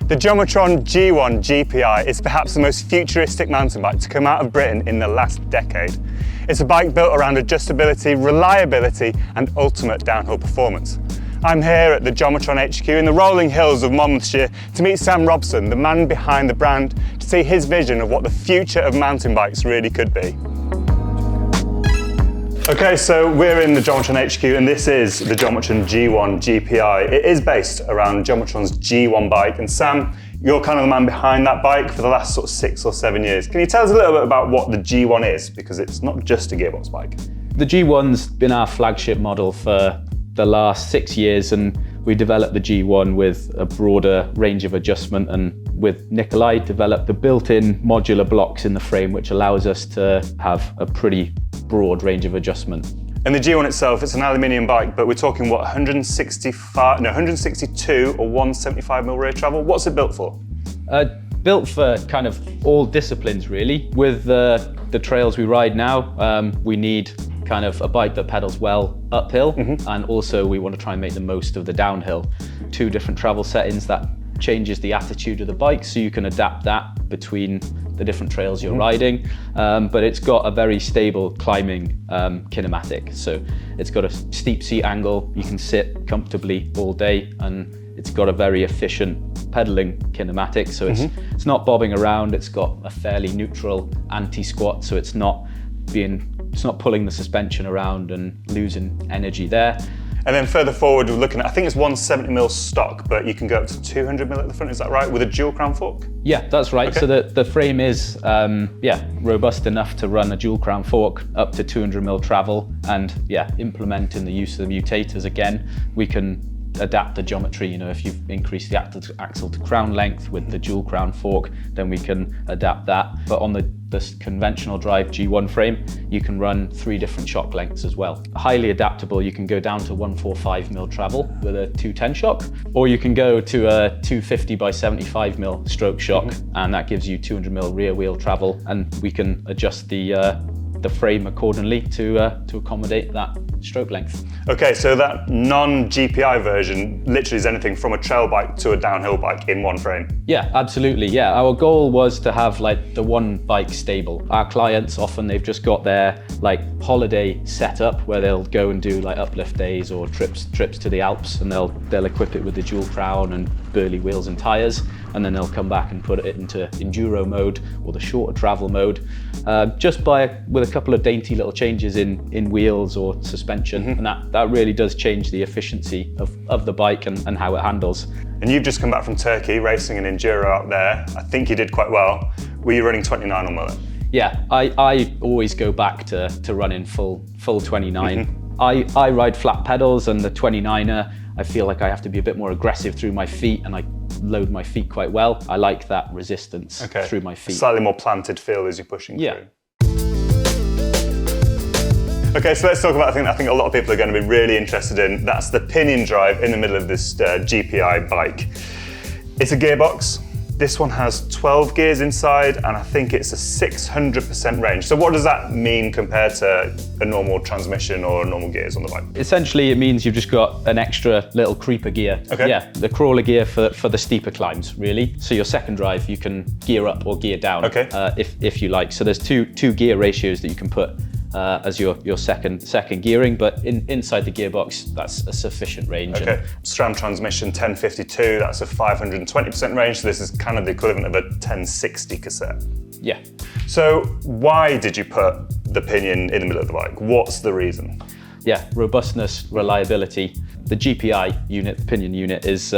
The Geometron G1 GPI is perhaps the most futuristic mountain bike to come out of Britain in the last decade. It's a bike built around adjustability, reliability and ultimate downhill performance. I'm here at the Geometron HQ in the rolling hills of Monmouthshire to meet Sam Robson, the man behind the brand, to see his vision of what the future of mountain bikes really could be. Okay, so we're in the Geometron HQ and this is the Geometron G1 GPI. It is based around Geometron's G1 bike, and Sam, you're kind of the man behind that bike for the last sort of 6 or 7 years. Can you tell us a little bit about what the G1 is? Because it's not just a gearbox bike. The G1's been our flagship model for the last 6 years, and we developed the G1 with a broader range of adjustment, and with Nikolai developed the built-in modular blocks in the frame, which allows us to have a pretty broad range of adjustment. And the G1 itself, it's an aluminium bike, but we're talking what, 162 or 175 mil rear travel? What's it built for? Built for kind of all disciplines really. With the trails we ride now, we need kind of a bike that pedals well uphill, and also we want to try and make the most of the downhill. 2 different travel settings that changes the attitude of the bike, so you can adapt that between the different trails you're riding, but it's got a very stable climbing kinematic. So it's got a steep seat angle, you can sit comfortably all day, and it's got a very efficient pedaling kinematic, so it's not bobbing around. It's got a fairly neutral anti-squat, so it's not pulling the suspension around and losing energy there. And then further forward, we're looking at, I think it's 170 mil stock, but you can go up to 200 mil at the front, is that right? With a dual crown fork? Yeah, that's right. Okay. So the frame is robust enough to run a dual crown fork up to 200 mil travel, and implementing the use of the mutators again, we can adapt the geometry. You know, if you've increased the axle to crown length with the dual crown fork, then we can adapt that. But on this conventional drive G1 frame, you can run 3 different shock lengths as well. Highly adaptable, you can go down to 145 mil travel with a 210 shock, or you can go to a 250 by 75 mil stroke shock, and that gives you 200 mil rear wheel travel, and we can adjust the frame accordingly to accommodate that stroke length. Okay, so that non-GPI version literally is anything from a trail bike to a downhill bike in one frame? Yeah, absolutely, yeah. Our goal was to have like the one bike stable. Our clients, often they've just got their like holiday setup where they'll go and do like uplift days or trips to the Alps, and they'll equip it with the dual crown and burly wheels and tires, and then they'll come back and put it into enduro mode or the shorter travel mode, with a couple of dainty little changes in wheels or suspension, and that really does change the efficiency of the bike and how it handles. And you've just come back from Turkey racing an enduro out there. I think you did quite well. Were you running 29 on Mullet? Yeah, I always go back to running full 29. I ride flat pedals, and the 29er, I feel like I have to be a bit more aggressive through my feet, and I load my feet quite well. I like that resistance through my feet. Slightly more planted feel as you're pushing through. Okay, so let's talk about I think a lot of people are going to be really interested in. That's the Pinion Drive in the middle of this GPI bike. It's a gearbox. This one has 12 gears inside, and I think it's a 600% range. So what does that mean compared to a normal transmission or normal gears on the bike? Essentially, it means you've just got an extra little creeper gear. Okay. Yeah, the crawler gear for the steeper climbs, really. So your second drive, you can gear up or gear down, if you like. So there's two gear ratios that you can put as your second gearing, but inside the gearbox, that's a sufficient range. Okay, SRAM transmission 1052, that's a 520% range, so this is kind of the equivalent of a 1060 cassette. Yeah. So why did you put the Pinion in the middle of the bike? What's the reason? Yeah, robustness, reliability. The GPI unit, the Pinion unit, is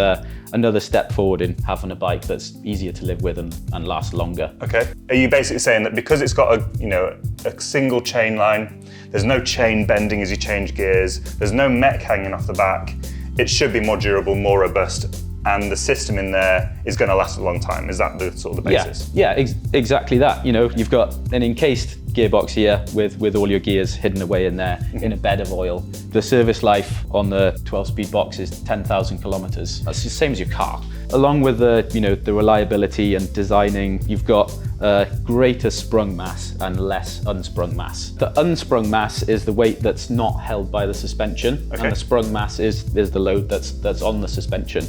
another step forward in having a bike that's easier to live with and last longer. Okay. Are you basically saying that because it's got a single chain line, there's no chain bending as you change gears, there's no mech hanging off the back, it should be more durable, more robust, and the system in there is going to last a long time? Is that the sort of the basis? Yeah, exactly that. You know, you've got an encased gearbox here with all your gears hidden away in there in a bed of oil. The service life on the 12-speed box is 10,000 kilometers. That's the same as your car. Along with the reliability and designing, you've got greater sprung mass and less unsprung mass. The unsprung mass is the weight that's not held by the suspension, and the sprung mass is the load that's on the suspension.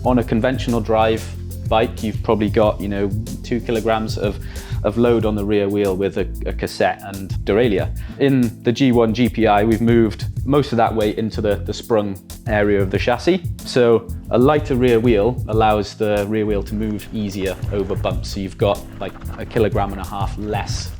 On a conventional drive, bike, you've probably got, 2 kilograms of load on the rear wheel with a cassette and derailleur. In the G1 GPI, we've moved most of that weight into the sprung area of the chassis. So a lighter rear wheel allows the rear wheel to move easier over bumps. So you've got like 1.5 kilograms less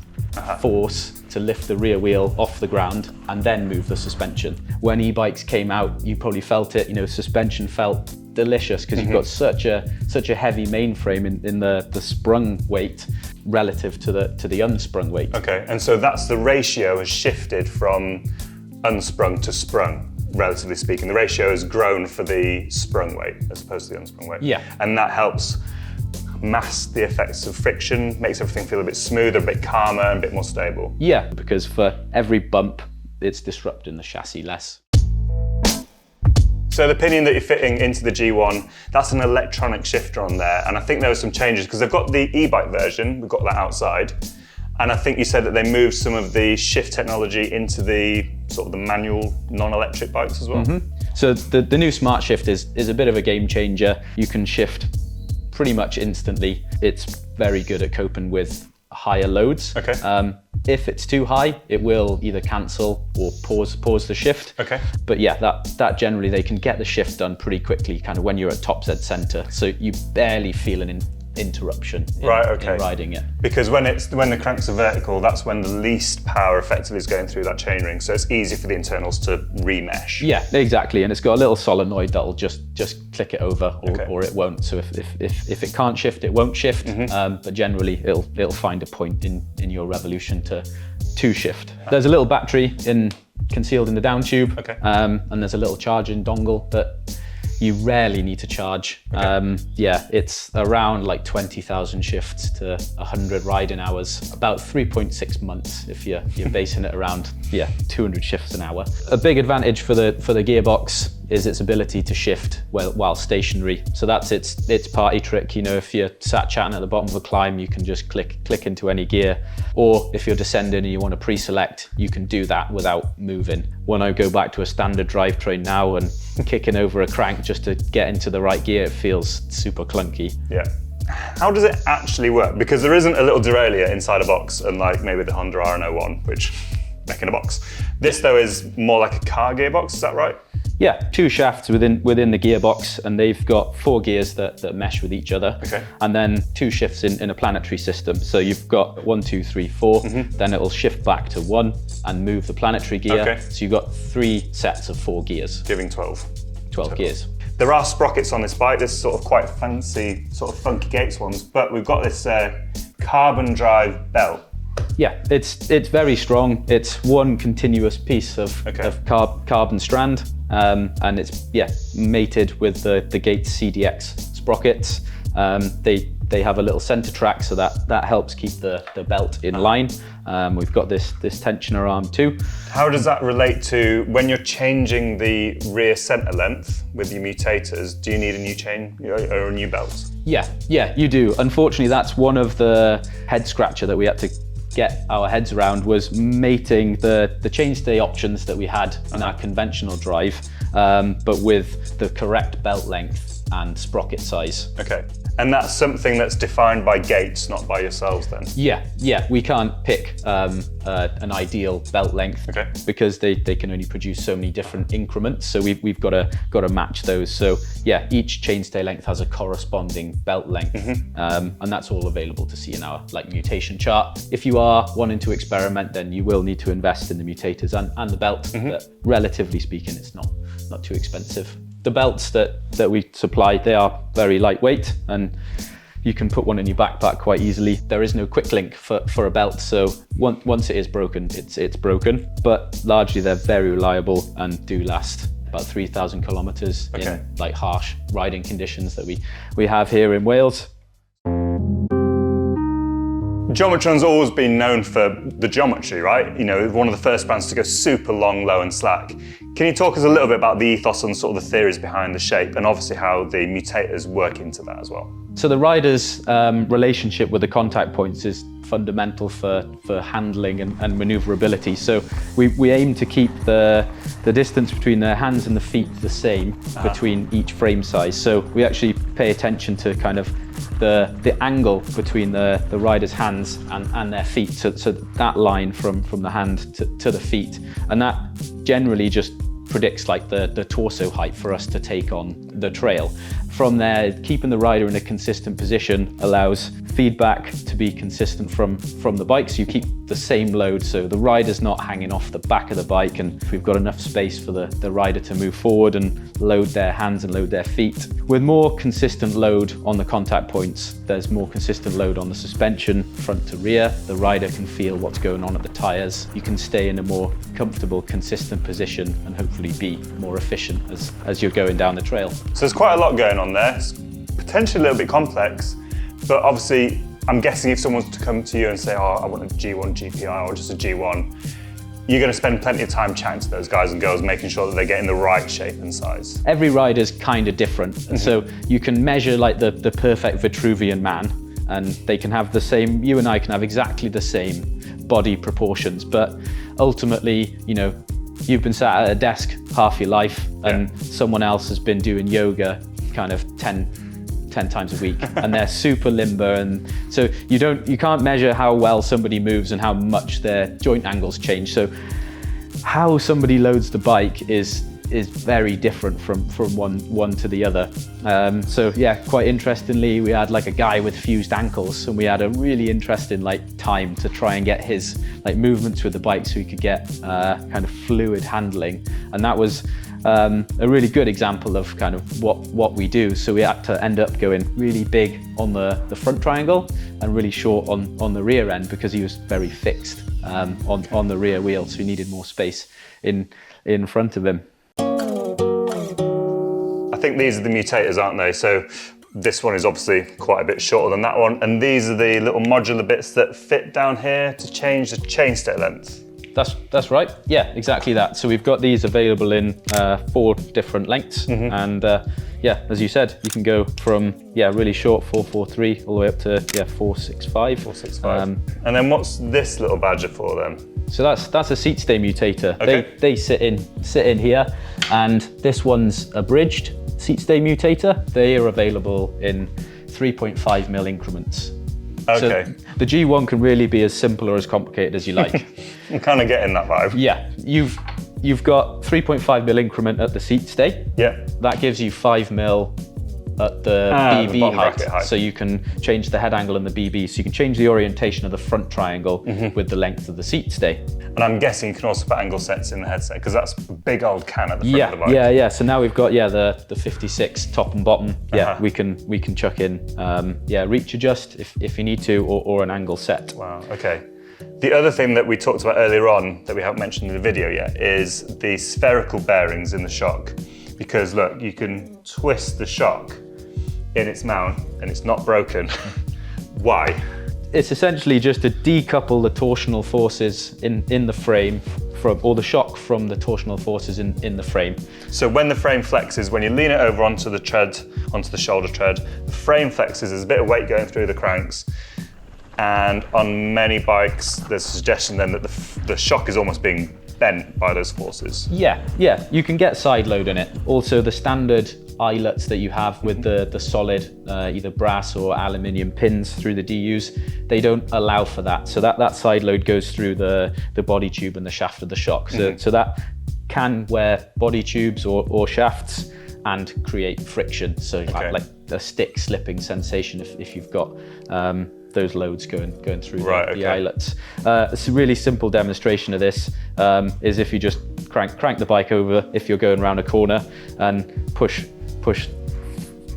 force to lift the rear wheel off the ground and then move the suspension. When e-bikes came out, you probably felt it, suspension felt delicious because you've got such a heavy mainframe in the sprung weight relative to the unsprung weight. Okay, and so that's the ratio has shifted from unsprung to sprung, relatively speaking. The ratio has grown for the sprung weight as opposed to the unsprung weight. Yeah. And that helps mask the effects of friction, makes everything feel a bit smoother, a bit calmer, and a bit more stable. Yeah, because for every bump, it's disrupting the chassis less. So the pinion that you're fitting into the G1, that's an electronic shifter on there. And I think there were some changes because they've got the e-bike version, we've got that outside. And I think you said that they moved some of the shift technology into the sort of the manual non-electric bikes as well. So the new Smart Shift is a bit of a game changer. You can shift pretty much instantly. It's very good at coping with higher loads. Okay. If it's too high, it will either cancel or pause the shift. Okay. But yeah, that generally they can get the shift done pretty quickly, kind of when you're at top Z center. So you barely feel an interruption in riding it. Because when the cranks are vertical, that's when the least power effectively is going through that chainring. So it's easy for the internals to remesh. Yeah, exactly. And it's got a little solenoid that'll just click it over or it won't. So if it can't shift, it won't shift. But generally it'll find a point in your revolution to shift. There's a little battery concealed in the down tube. Okay. And there's a little charging dongle that you rarely need to charge. Okay. Yeah, it's around like 20,000 shifts to 100 riding hours, about 3.6 months if you're basing it around 200 shifts an hour. A big advantage for the Gearbox is its ability to shift while stationary. So that's its party trick. If you're sat chatting at the bottom of a climb, you can just click into any gear. Or if you're descending and you want to pre-select, you can do that without moving. When I go back to a standard drivetrain now and kicking over a crank just to get into the right gear, it feels super clunky. Yeah. How does it actually work? Because there isn't a little derailleur inside a box, unlike maybe the Honda RN01, which neck in a box. This though is more like a car gearbox, is that right? Yeah, 2 shafts within the gearbox, and they've got 4 gears that mesh with each other. Okay. And then 2 shifts in a planetary system. So you've got 1, 2, 3, 4, then it'll shift back to 1 and move the planetary gear. Okay. So you've got 3 sets of 4 gears. Giving 12. 12 gears. There are sprockets on this bike. There's sort of quite fancy, sort of funky Gates ones, but we've got this carbon drive belt. Yeah, it's very strong. It's one continuous piece of carbon strand, and it's mated with the Gates CDX sprockets. They have a little center track, so that helps keep the belt in line. We've got this tensioner arm too. How does that relate to when you're changing the rear center length with your mutators? Do you need a new chain or a new belt? Yeah, you do. Unfortunately, that's one of the head scratcher that we had to get our heads around, was mating the chainstay options that we had in our conventional drive, but with the correct belt length and sprocket size. Okay. And that's something that's defined by Gates, not by yourselves then? Yeah, we can't pick an ideal belt length because they can only produce so many different increments. So we've got to match those. So yeah, each chainstay length has a corresponding belt length, and that's all available to see in our mutation chart. If you are wanting to experiment, then you will need to invest in the mutators and the belt. But relatively speaking, it's not too expensive. The belts that we supply, they are very lightweight, and you can put one in your backpack quite easily. There is no quick link for a belt, so once it is broken, it's broken. But largely they're very reliable and do last about 3,000 kilometers in harsh riding conditions that we have here in Wales. Geometron's always been known for the geometry, right? One of the first brands to go super long, low and slack. Can you talk us a little bit about the ethos and sort of the theories behind the shape, and obviously how the mutators work into that as well? So the rider's relationship with the contact points is fundamental for handling and maneuverability. So we aim to keep the distance between the hands and the feet the same between each frame size. So we actually pay attention to kind of the angle between the rider's hands and their feet, so that line from the hand to the feet, and that generally just predicts like the torso height for us to take on the trail. From there, keeping the rider in a consistent position allows feedback to be consistent from the bike, so you keep the same load, so the rider's not hanging off the back of the bike, and we've got enough space for the rider to move forward and load their hands and load their feet. With more consistent load on the contact points, there's more consistent load on the suspension, front to rear. The rider can feel what's going on at the tires. You can stay in a more comfortable, consistent position and hopefully be more efficient as you're going down the trail. So there's quite a lot going on there. It's potentially a little bit complex, but obviously I'm guessing if someone's to come to you and say, oh, I want a G1 GPI or just a G1, you're going to spend plenty of time chatting to those guys and girls, making sure that they're getting the right shape and size. Every rider's kind of different, and so you can measure like the perfect Vitruvian man, and they can have the same, you and I can have exactly the same body proportions, but ultimately, you know, you've been sat at a desk half your life, and someone else has been doing yoga kind of 10 times a week, and they're super limber, and so you can't measure how well somebody moves and how much their joint angles change. So how somebody loads the bike is very different from one to the other. So yeah, quite interestingly, we had like a guy with fused ankles, and we had a really interesting like time to try and get his like movements with the bike so he could get kind of fluid handling, and that was a really good example of kind of what we do. So we had to end up going really big on the front triangle and really short on the rear end, because he was very fixed on the rear wheel, so he needed more space in front of him. I think these are the mutators, aren't they? So this one is obviously quite a bit shorter than that one, and these are the little modular bits that fit down here to change the chainstay length. That's right, yeah, exactly that. So we've got these available in 4 different lengths, and yeah, as you said, you can go from really short 443 all the way up to 465. 465. And then what's this little badger for then? So that's a seat stay mutator. Okay. They sit in here, and this one's a bridged seat stay mutator. They are available in 3.5mm increments. Okay. So the G1 can really be as simple or as complicated as you like. I'm kind of getting that vibe. Yeah, you've got 3.5mm increment at the seat stay. Yeah. That gives you 5mm at the BB height. So you can change the head angle and the BB. So you can change the orientation of the front triangle with the length of the seat stay. And I'm guessing you can also put angle sets in the headset, because that's a big old can at the front of the bike. Yeah. So now we've got the 56 top and bottom. Yeah, we can chuck in reach adjust if you need to, or an angle set. Wow. Okay. The other thing that we talked about earlier on that we haven't mentioned in the video yet is the spherical bearings in the shock. Because look, you can twist the shock in its mount and it's not broken. Why? It's essentially just to decouple the torsional forces in the frame or the shock from the torsional forces in the frame. So when the frame flexes, when you lean it over onto the tread, onto the shoulder tread, the frame flexes, there's a bit of weight going through the cranks. And on many bikes, there's a suggestion then that the shock is almost being bent by those forces. Yeah, you can get side load in it. Also, the standard eyelets that you have with the solid, either brass or aluminium pins through the DUs, they don't allow for that. So that side load goes through the body tube and the shaft of the shock. So that can wear body tubes or shafts and create friction. So you have like a stick slipping sensation if you've got those loads going through the eyelets. It's a really simple demonstration of this is if you just crank the bike over if you're going around a corner and push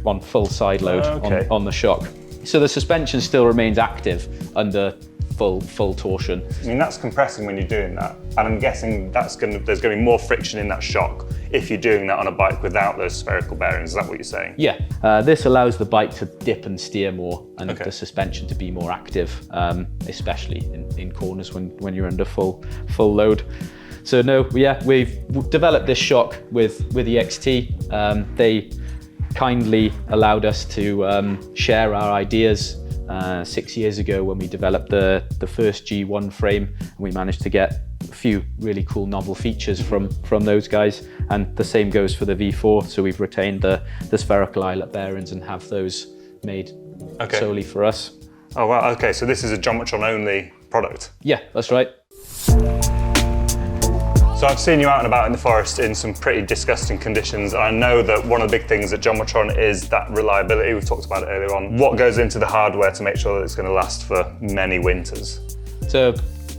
on full side load on the shock. So the suspension still remains active under full torsion. I mean, that's compressing when you're doing that, and I'm guessing there's going to be more friction in that shock if you're doing that on a bike without those spherical bearings. Is that what you're saying? Yeah, this allows the bike to dip and steer more, and the suspension to be more active, especially in corners when you're under full load. So we've developed this shock with EXT. They kindly allowed us to share our ideas 6 years ago when we developed the first G1 frame, and we managed to get a few really cool novel features from those guys, and the same goes for the V4. So we've retained the spherical eyelet bearings and have those made solely for us. Oh wow, okay, so this is a Geometron only product? Yeah, that's right. So I've seen you out and about in the forest in some pretty disgusting conditions, and I know that one of the big things at Geometron is that reliability. We've talked about it earlier on. What goes into the hardware to make sure that it's going to last for many winters? So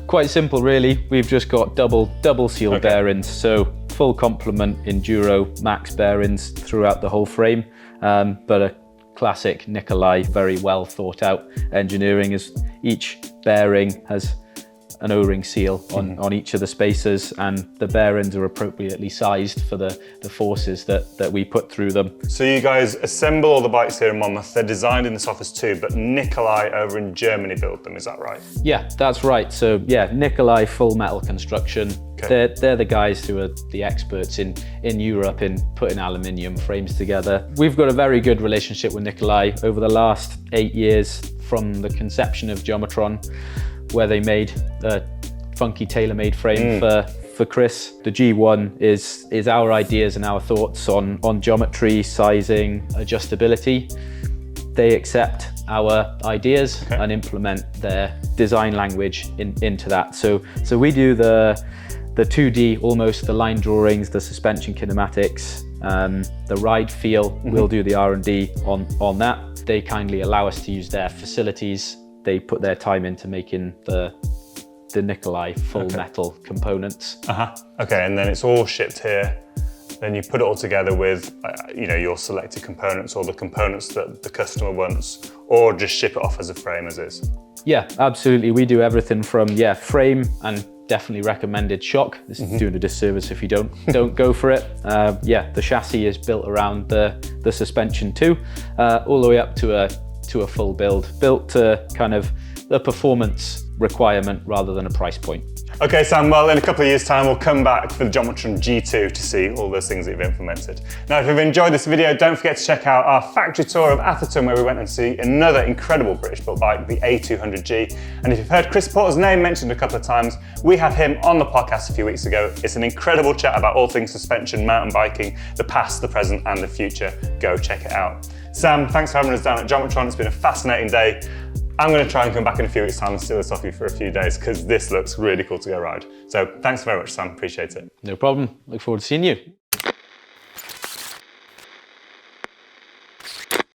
quite simple really. We've just got double seal bearings, so full complement enduro max bearings throughout the whole frame, but a classic Nikolai, very well thought out engineering, as each bearing has an O-ring seal on each of the spacers, and the bearings are appropriately sized for the forces that we put through them. So you guys assemble all the bikes here in Monmouth. They're designed in this office too, but Nikolai over in Germany build them, is that right? Yeah, that's right. So yeah, Nikolai full metal construction. They're the guys who are the experts in Europe in putting aluminium frames together. We've got a very good relationship with Nikolai over the last 8 years, from the conception of Geometron, where they made a funky tailor-made frame for Chris. The G1 is our ideas and our thoughts on geometry, sizing, adjustability. They accept our ideas and implement their design language into that. So we do the 2D, almost the line drawings, the suspension kinematics, the ride feel. We'll do the R&D on that. They kindly allow us to use their facilities. They put their time into making the Nikolai full metal components. Okay, and then it's all shipped here. Then you put it all together with your selected components, or the components that the customer wants, or just ship it off as a frame as is. Yeah, absolutely. We do everything from frame, and definitely recommended shock. This is doing a disservice if you don't go for it. The chassis is built around the suspension too, all the way up to a full build, built to kind of a performance requirement rather than a price point. Okay, Sam, well, in a couple of years' time, we'll come back for the Geometron G2 to see all those things that you've implemented. Now, if you've enjoyed this video, don't forget to check out our factory tour of Atherton, where we went and see another incredible British-built bike, the A200G. And if you've heard Chris Porter's name mentioned a couple of times, we had him on the podcast a few weeks ago. It's an incredible chat about all things suspension, mountain biking, the past, the present, and the future. Go check it out. Sam, thanks for having us down at Geometron. It's been a fascinating day. I'm going to try and come back in a few weeks' time and steal this off you for a few days, because this looks really cool to go ride. So thanks very much, Sam. Appreciate it. No problem. Look forward to seeing you.